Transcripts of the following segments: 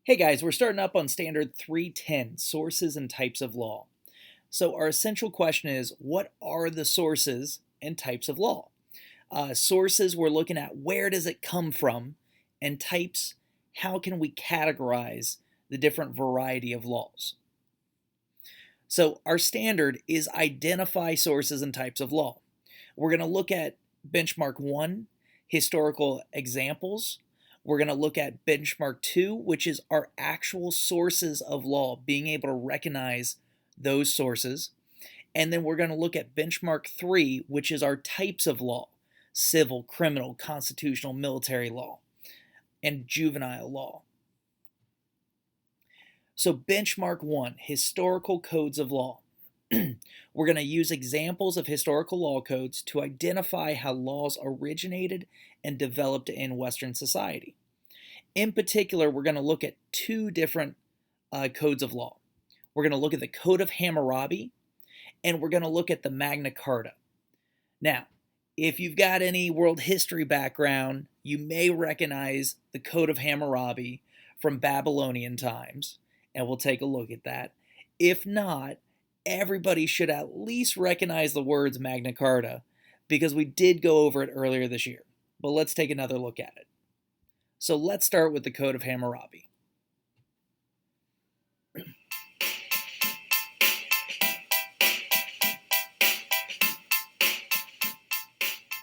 Hey guys, we're starting up on Standard 310, Sources and Types of Law. So our essential question is, what are the sources and types of law? Sources, we're looking at where does it come from, and types, how can we categorize the different variety of laws? So our standard is identify sources and types of law. We're going to look at benchmark 1, historical examples. We're going to look at benchmark 2, which is our actual sources of law, being able to recognize those sources. And then we're going to look at benchmark 3, which is our types of law: civil, criminal, constitutional, military law, and juvenile law. So benchmark 1, historical codes of law. We're going to use examples of historical law codes to identify how laws originated and developed in Western society. In particular, we're going to look at two different codes of law. We're going to look at the Code of Hammurabi, and we're going to look at the Magna Carta. Now, if you've got any world history background, you may recognize the Code of Hammurabi from Babylonian times, and we'll take a look at that. If not, everybody should at least recognize the words Magna Carta, because we did go over it earlier this year. But let's take another look at it. So let's start with the Code of Hammurabi.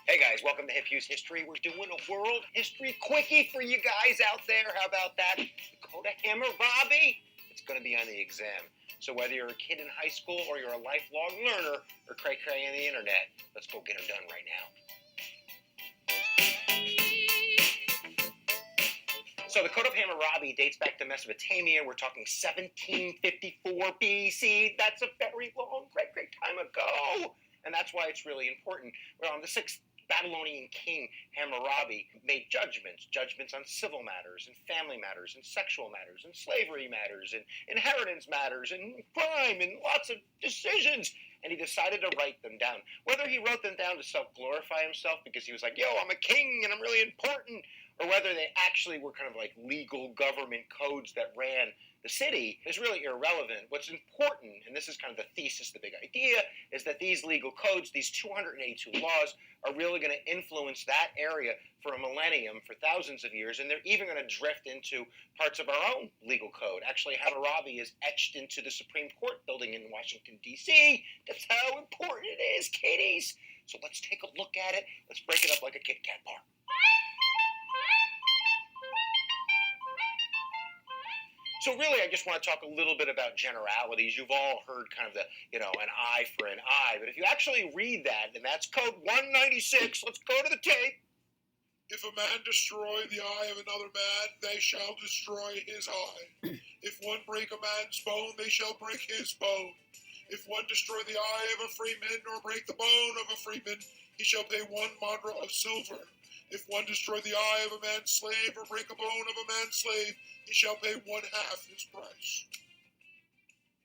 Hey guys, welcome to Hip Use History. We're doing a world history quickie for you guys out there. How about that? The Code of Hammurabi. It's going to be on the exam. So whether you're a kid in high school or you're a lifelong learner or cray-cray on the internet, let's go get them done right now. So the Code of Hammurabi dates back to Mesopotamia. We're talking 1754 BC. That's a very long, great time ago. And that's why it's really important. We're on the 6th Babylonian king, Hammurabi, made judgments on civil matters and family matters and sexual matters and slavery matters and inheritance matters and crime and lots of decisions. And he decided to write them down. Whether he wrote them down to self-glorify himself because he was like, yo, I'm a king and I'm really important, or whether they actually were kind of like legal government codes that ran the city is really irrelevant. What's important, and this is kind of the thesis, the big idea, is that these legal codes, these 282 laws, are really going to influence that area for a millennium, for thousands of years, and they're even going to drift into parts of our own legal code. Actually, Hammurabi is etched into the Supreme Court building in Washington, D.C. That's how important it is, kiddies. So let's take a look at it. Let's break it up like a Kit Kat bar. So really, I just want to talk a little bit about generalities. You've all heard kind of the, an eye for an eye. But if you actually read that, and that's code 196, let's go to the tape. If a man destroy the eye of another man, they shall destroy his eye. If one break a man's bone, they shall break his bone. If one destroy the eye of a freeman or break the bone of a freeman, he shall pay 1 mandra of silver. If one destroy the eye of a man's slave or break a bone of a man's slave, he shall pay 1/2 his price.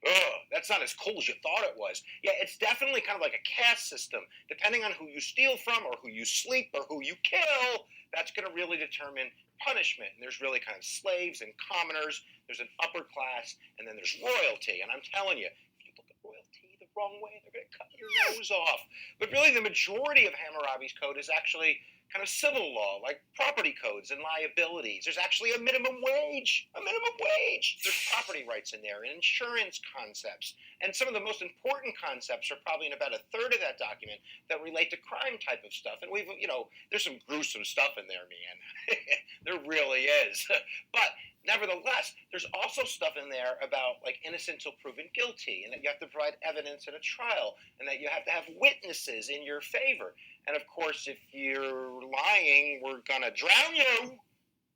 Ugh, that's not as cool as you thought it was. Yeah, it's definitely kind of like a caste system. Depending on who you steal from or who you sleep or who you kill, that's going to really determine punishment. And there's really kind of slaves and commoners. There's an upper class, and then there's royalty. And I'm telling you, if you look at royalty the wrong way, they're going to cut your nose off. But really, the majority of Hammurabi's code is actually kind of civil law, like property codes and liabilities. There's actually a minimum wage. There's property rights in there and insurance concepts. And some of the most important concepts are probably in about a third of that document that relate to crime type of stuff. And there's some gruesome stuff in there, man. There really is. But nevertheless, there's also stuff in there about like innocent till proven guilty, and that you have to provide evidence in a trial, and that you have to have witnesses in your favor. And of course, if you're lying, we're going to drown you.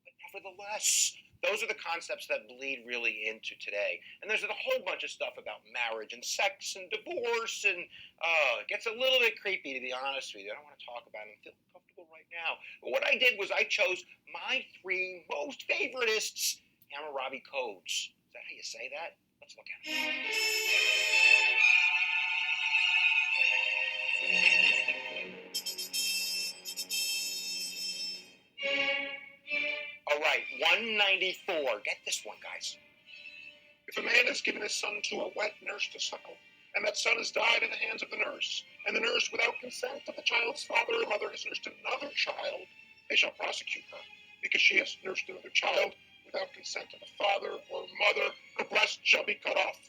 But nevertheless, those are the concepts that bleed really into today. And there's a whole bunch of stuff about marriage and sex and divorce, and it gets a little bit creepy, to be honest with you. I don't want to talk about it. I'm feeling comfortable right now. But what I did was I chose my 3 most favoritists Hammurabi codes. Is that how you say that? Let's look at it. All right, 196 74. Get this one, guys. If a man has given his son to a wet nurse to suckle, and that son has died in the hands of the nurse, and the nurse, without consent of the child's father or mother, has nursed another child, they shall prosecute her, because she has nursed another child without consent of the father or mother. Her breast shall be cut off.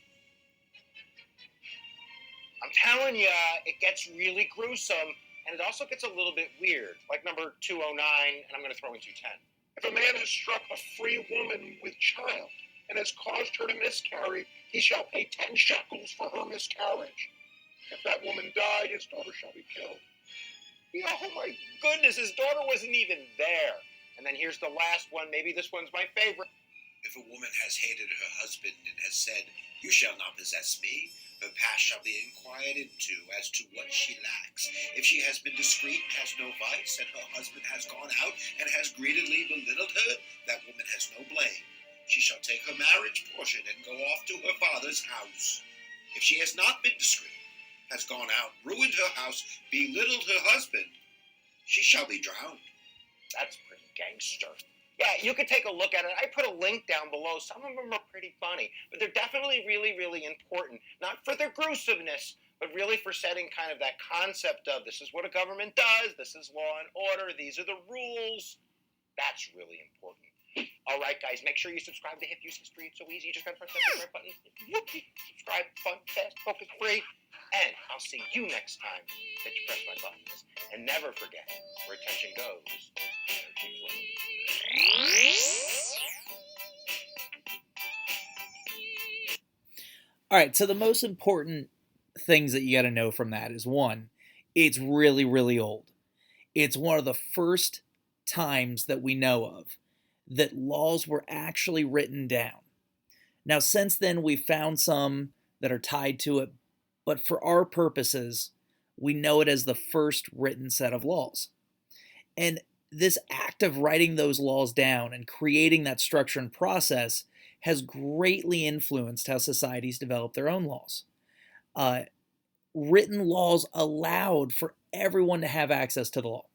I'm telling you, it gets really gruesome, and it also gets a little bit weird, like number 209, and I'm going to throw in 210. If a man has struck a free woman with child, and has caused her to miscarry, he shall pay 10 shekels for her miscarriage. If that woman die, his daughter shall be killed. Yeah, oh my goodness, his daughter wasn't even there. And then here's the last one. Maybe this one's my favorite. If a woman has hated her husband and has said, "You shall not possess me," her past shall be inquired into as to what she lacks. If she has been discreet and has no vice, and her husband has gone out and has greedily belittled her, that woman has no blame. She shall take her marriage portion and go off to her father's house. If she has not been discreet, has gone out, ruined her house, belittled her husband, she shall be drowned. That's pretty gangster. Yeah, you could take a look at it. I put a link down below. Some of them are pretty funny, but they're definitely really, really important. Not for their gruesomeness, but really for setting kind of that concept of this is what a government does, this is law and order, these are the rules. That's really important. All right, guys, make sure you subscribe to Hip Use History. It's so easy. You just got to press that big red button. Whoopee. Subscribe, fun, fast, focus, free. And I'll see you next time that you press my buttons. And never forget, where attention goes, energy flows. All right, so the most important things that you got to know from that is one, it's really, really old. It's one of the first times that we know of that laws were actually written down. Now, since then, we've found some that are tied to it, but for our purposes, we know it as the first written set of laws. And this act of writing those laws down and creating that structure and process has greatly influenced how societies develop their own laws. Written laws allowed for everyone to have access to the law.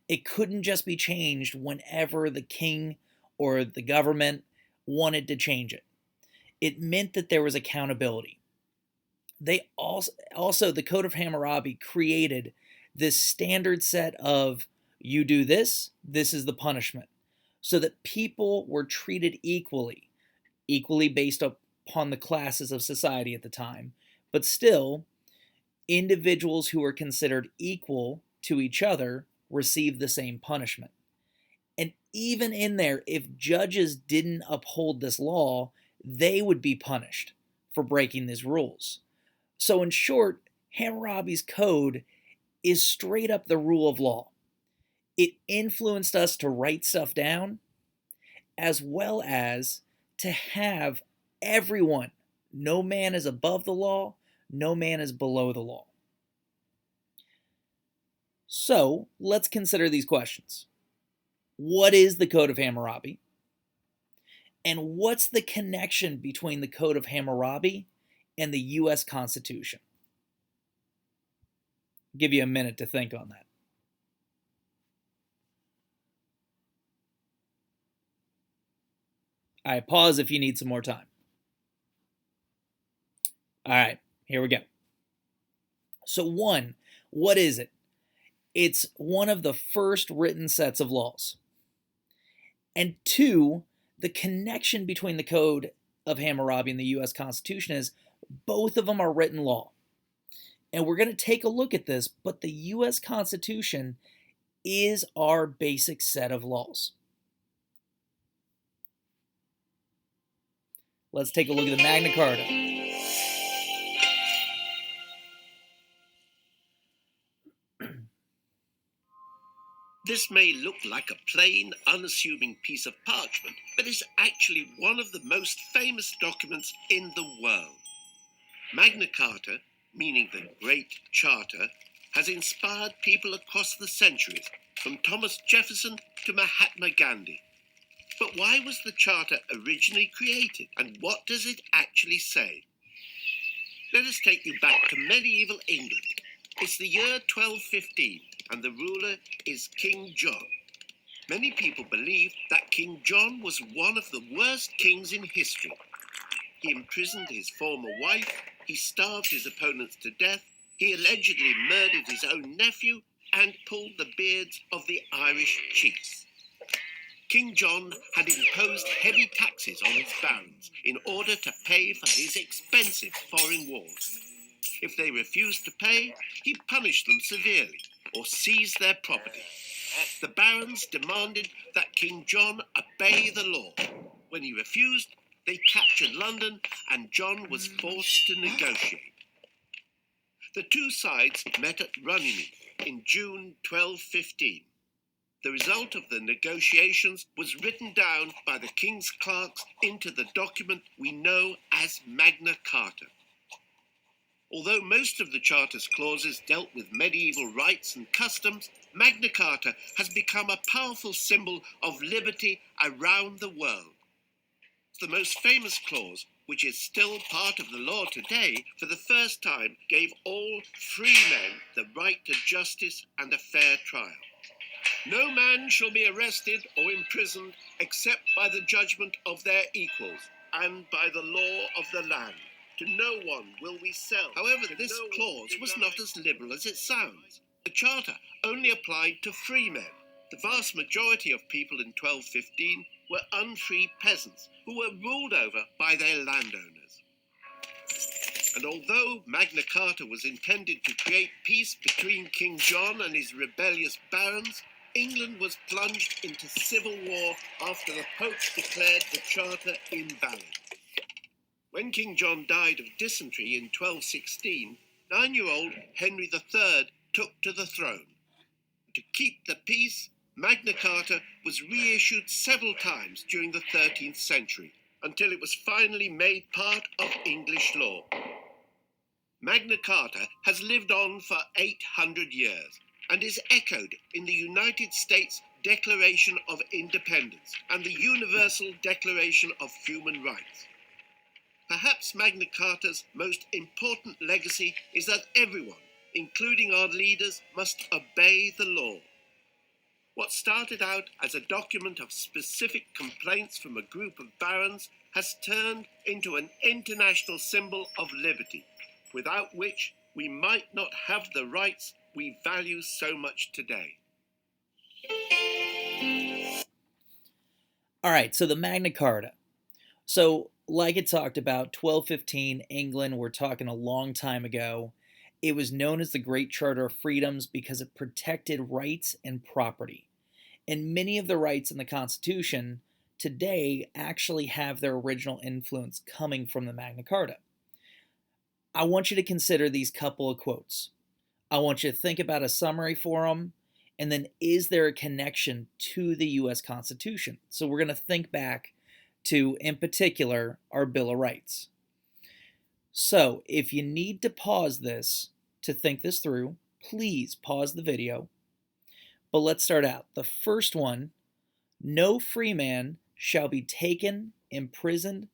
It couldn't just be changed whenever the king or the government wanted to change it. It meant that there was accountability. They also the Code of Hammurabi created this standard set of you do this, this is the punishment, so that people were treated equally based upon the classes of society at the time, but still individuals who were considered equal to each other received the same punishment. And even in there, if judges didn't uphold this law, they would be punished for breaking these rules. So in short, Hammurabi's code is straight up the rule of law. It influenced us to write stuff down, as well as to have everyone, no man is above the law, no man is below the law. So let's consider these questions. What is the Code of Hammurabi? And what's the connection between the Code of Hammurabi and the U.S. Constitution? I'll give you a minute to think on that. All right, pause if you need some more time. All right, here we go. So one, what is it? It's one of the first written sets of laws. And two, the connection between the Code of Hammurabi and the U.S. Constitution is both of them are written law. And we're going to take a look at this, but the U.S. Constitution is our basic set of laws. Let's take a look at the Magna Carta. This may look like a plain, unassuming piece of parchment, but is actually one of the most famous documents in the world. Magna Carta, meaning the Great Charter, has inspired people across the centuries, from Thomas Jefferson to Mahatma Gandhi. But why was the Charter originally created, and what does it actually say? Let us take you back to medieval England. It's the year 1215, and the ruler is King John. Many people believe that King John was one of the worst kings in history. He imprisoned his former wife, he starved his opponents to death, he allegedly murdered his own nephew, and pulled the beards of the Irish chiefs. King John had imposed heavy taxes on his barons in order to pay for his expensive foreign wars. If they refused to pay, he punished them severely or seized their property. The barons demanded that King John obey the law. When he refused, they captured London and John was forced to negotiate. The two sides met at Runnymede in June 1215. The result of the negotiations was written down by the king's clerks into the document we know as Magna Carta. Although most of the Charter's clauses dealt with medieval rights and customs, Magna Carta has become a powerful symbol of liberty around the world. The most famous clause, which is still part of the law today, for the first time gave all free men the right to justice and a fair trial. No man shall be arrested or imprisoned except by the judgment of their equals and by the law of the land. To no one will we sell. However, this clause was not as liberal as it sounds. The Charter only applied to free men. The vast majority of people in 1215 were unfree peasants who were ruled over by their landowners. And although Magna Carta was intended to create peace between King John and his rebellious barons, England was plunged into civil war after the Pope declared the Charter invalid. When King John died of dysentery in 1216, 9-year-old Henry III took to the throne. To keep the peace, Magna Carta was reissued several times during the 13th century, until it was finally made part of English law. Magna Carta has lived on for 800 years and is echoed in the United States Declaration of Independence and the Universal Declaration of Human Rights. Perhaps Magna Carta's most important legacy is that everyone, including our leaders, must obey the law. What started out as a document of specific complaints from a group of barons has turned into an international symbol of liberty, without which we might not have the rights we value so much today. All right, so the Magna Carta. So, like it talked about, 1215, England, we're talking a long time ago. It was known as the Great Charter of Freedoms because it protected rights and property. And many of the rights in the Constitution today actually have their original influence coming from the Magna Carta. I want you to consider these couple of quotes. I want you to think about a summary for them, and then is there a connection to the U.S. Constitution? So we're going to think back to, in particular, our Bill of Rights. So if you need to pause this to think this through, please pause the video. But let's start out. The first one, no free man shall be taken, imprisoned,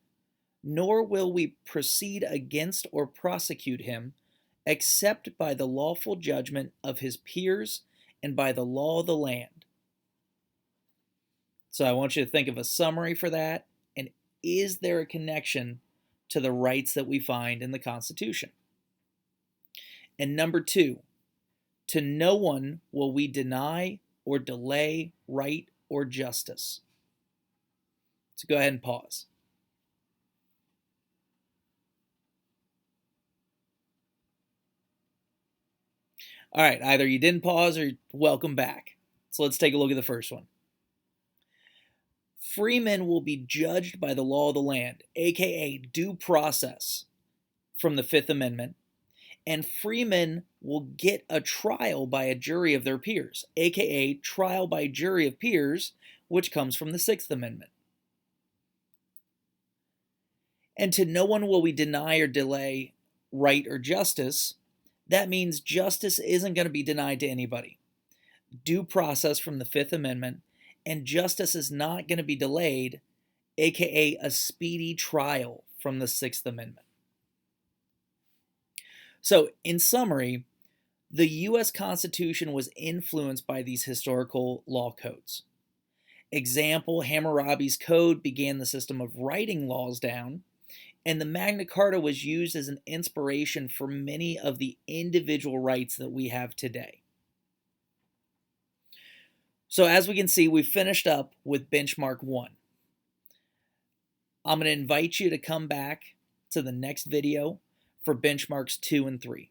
nor will we proceed against or prosecute him, except by the lawful judgment of his peers and by the law of the land. So I want you to think of a summary for that, and is there a connection to the rights that we find in the Constitution? And number two, to no one will we deny or delay right or justice. So go ahead and pause. All right, either you didn't pause or welcome back. So let's take a look at the first one. Free men will be judged by the law of the land, aka due process from the Fifth Amendment, and free men will get a trial by a jury of their peers, aka trial by jury of peers, which comes from the Sixth Amendment. And to no one will we deny or delay right or justice. That means justice isn't going to be denied to anybody. Due process from the Fifth Amendment, and justice is not going to be delayed, aka a speedy trial from the Sixth Amendment. So, in summary, the U.S. Constitution was influenced by these historical law codes. Example, Hammurabi's code began the system of writing laws down, and the Magna Carta was used as an inspiration for many of the individual rights that we have today. So as we can see, we finished up with benchmark 1. I'm going to invite you to come back to the next video for benchmarks 2 and 3.